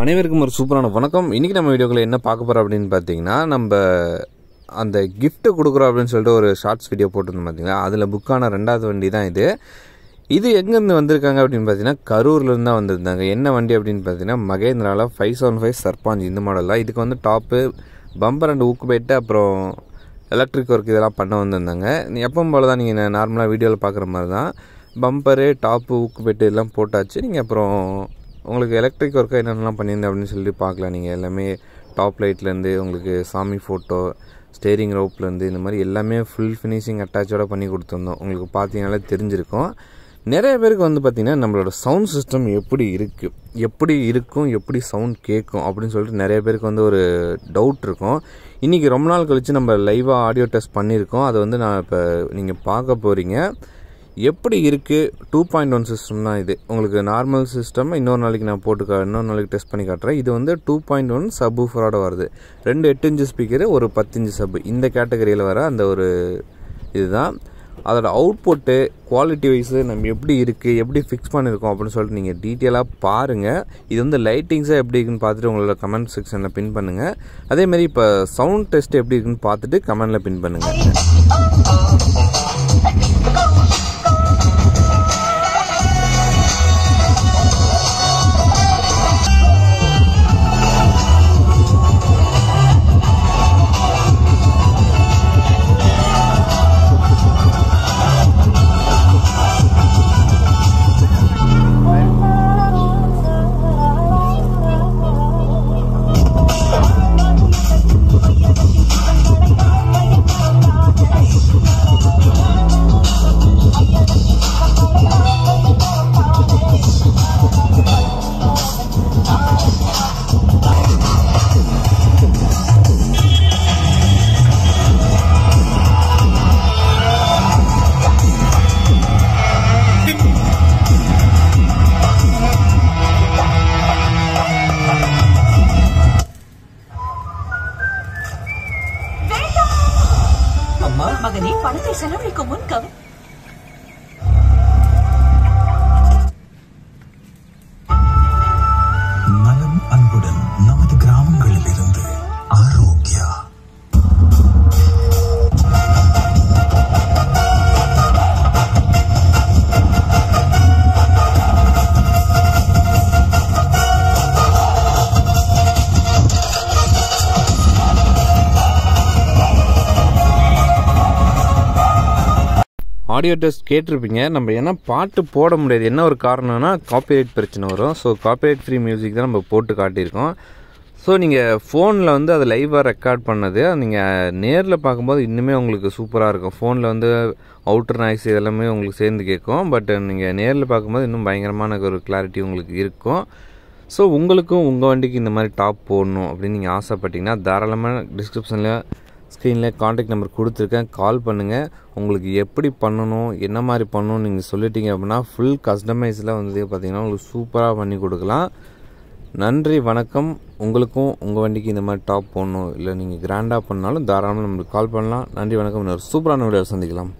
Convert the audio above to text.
அனைவருக்கும் ஒரு சூப்பரான வணக்கம். இன்றைக்கி நம்ம வீடியோக்குள்ள என்ன பார்க்க போகிறோம் அப்படின்னு பார்த்தீங்கன்னா, நம்ம அந்த கிஃப்ட்டு கொடுக்குறோம் அப்படின்னு சொல்லிட்டு ஒரு ஷார்ட்ஸ் வீடியோ போட்டிருந்தோம் பார்த்தீங்களா, அதில் புக்கான 2வது வண்டி தான் இது. இது எங்கேருந்து வந்திருக்காங்க அப்படின்னு பார்த்தீங்கன்னா, கரூர்லேருந்து தான் வந்திருந்தாங்க. என்ன வண்டி அப்படின்னு பார்த்தீங்கன்னா, மகேந்திராவில் 575 சர்பாஞ்ச் இந்த மாடல் தான். இதுக்கு வந்து டாப்பு, பம்பர் அண்ட் ஊக்கு போயிட்டு அப்புறம் எலக்ட்ரிக் ஒர்க் இதெல்லாம் பண்ண வந்திருந்தாங்க. எப்பவும் போல் தான் நீங்கள் நார்மலாக வீடியோவில் பார்க்குற மாதிரி தான் பம்பரு, டாப்பு, ஊக்கு போயிட்டு எல்லாம் போட்டாச்சு. நீங்கள் அப்புறம் உங்களுக்கு எலக்ட்ரிக் ஒர்க்காக என்னென்னலாம் பண்ணியிருந்தேன் அப்படின்னு சொல்லி பார்க்கலாம். நீங்கள் எல்லாமே டாப் லைட்லேருந்து உங்களுக்கு சாமி ஃபோட்டோ, ஸ்டேரிங் ரோப்லேருந்து இந்த மாதிரி எல்லாமே ஃபுல் ஃபினிஷிங் அட்டாச்சோட பண்ணி கொடுத்துருந்தோம். உங்களுக்கு பார்த்தீங்கனாலே தெரிஞ்சிருக்கும். நிறைய பேருக்கு வந்து பார்த்திங்கன்னா நம்மளோட சவுண்ட் சிஸ்டம் எப்படி இருக்குது, எப்படி இருக்கும், எப்படி சவுண்ட் கேட்கும் அப்படின்னு சொல்லிட்டு நிறைய பேருக்கு வந்து ஒரு டவுட் இருக்கும். இன்றைக்கி ரொம்ப நாள் கழித்து நம்ம லைவாக ஆடியோ டெஸ்ட் பண்ணியிருக்கோம். அதை வந்து நான் இப்போ நீங்கள் பார்க்க போகிறீங்க. எப்படி இருக்குது 2.1 சிஸ்டம் தான் இது. உங்களுக்கு நார்மல் சிஸ்டம் இன்னொரு நாளைக்கு நான் இன்னொரு நாளைக்கு டெஸ்ட் பண்ணி காட்டுறேன். இது வந்து 2.1 சப் ஊஃபரோட வருது. 2 8 இன்ச்சு ஸ்பீக்கரு, ஒரு 10 இன்ச்சு சப், இந்த கேட்டகரியில் வர அந்த ஒரு இதுதான். அதோட அவுட்புட்டு குவாலிட்டி வைஸு நம்ம எப்படி இருக்குது, எப்படி ஃபிக்ஸ் பண்ணியிருக்கோம் அப்படின்னு சொல்லிட்டு நீங்கள் டீட்டெயிலாக பாருங்கள். இது வந்து லைட்டிங்ஸாக எப்படி இருக்குன்னு பார்த்துட்டு உங்களோட கமெண்ட் செக்ஷனில் பின் பண்ணுங்கள். அதேமாதிரி இப்போ சவுண்ட் டெஸ்ட் எப்படி இருக்குன்னு பார்த்துட்டு கமெண்டில் பின் பண்ணுங்கள். மகனே, பணத்தை செலவழிக்கும் முன் நலம் அன்புடன் நமது கிராமங்களில் இருந்து ஆரோக்கியா. ஆடியோ டெஸ்ட் கேட்டிருப்பீங்க. நம்ம என்ன பாட்டு போட முடியாது, என்ன ஒரு காரணம்னா காப்பிரைட் பிரச்சனை வரும். ஸோ காப்பிரைட் ஃப்ரீ மியூசிக் தான் நம்ம போட்டு காட்டியிருக்கோம். ஸோ நீங்கள் ஃபோனில் வந்து அதை லைவாக ரெக்கார்ட் பண்ணது நீங்கள் நேரில் பார்க்கும்போது இன்னுமே உங்களுக்கு சூப்பராக இருக்கும். ஃபோனில் வந்து அவுட்டர் நாய்ஸ் இதெல்லாமே உங்களுக்கு சேர்ந்து கேட்கும். பட் நீங்கள் நேரில் பார்க்கும்போது இன்னும் பயங்கரமான ஒரு கிளாரிட்டி உங்களுக்கு இருக்கும். ஸோ உங்களுக்கும் உங்கள் வண்டிக்கு இந்த மாதிரி டாப் போடணும் அப்படின்னு நீங்கள் ஆசைப்பட்டீங்கன்னா தாராளமாக டிஸ்கிரிப்ஷனில் ஸ்க்ரீனில் காண்டாக்ட் நம்பர் கொடுத்துருக்கேன், கால் பண்ணுங்கள். உங்களுக்கு எப்படி பண்ணணும், என்ன மாதிரி பண்ணணும்னு நீங்கள் சொல்லிட்டீங்க அப்படின்னா ஃபுல் கஸ்டமைஸில் வந்து பார்த்திங்கன்னா உங்களுக்கு சூப்பராக பண்ணி கொடுக்கலாம். நன்றி, வணக்கம். உங்களுக்கும் உங்கள் வண்டிக்கு இந்த மாதிரி டாப் போடணும், இல்லை நீங்கள் கிராண்டாக பண்ணாலும் தாராளமாக நம்மளுக்கு கால் பண்ணலாம். நன்றி, வணக்கம். ஒரு சூப்பரான வீடியோ சந்திக்கலாம்.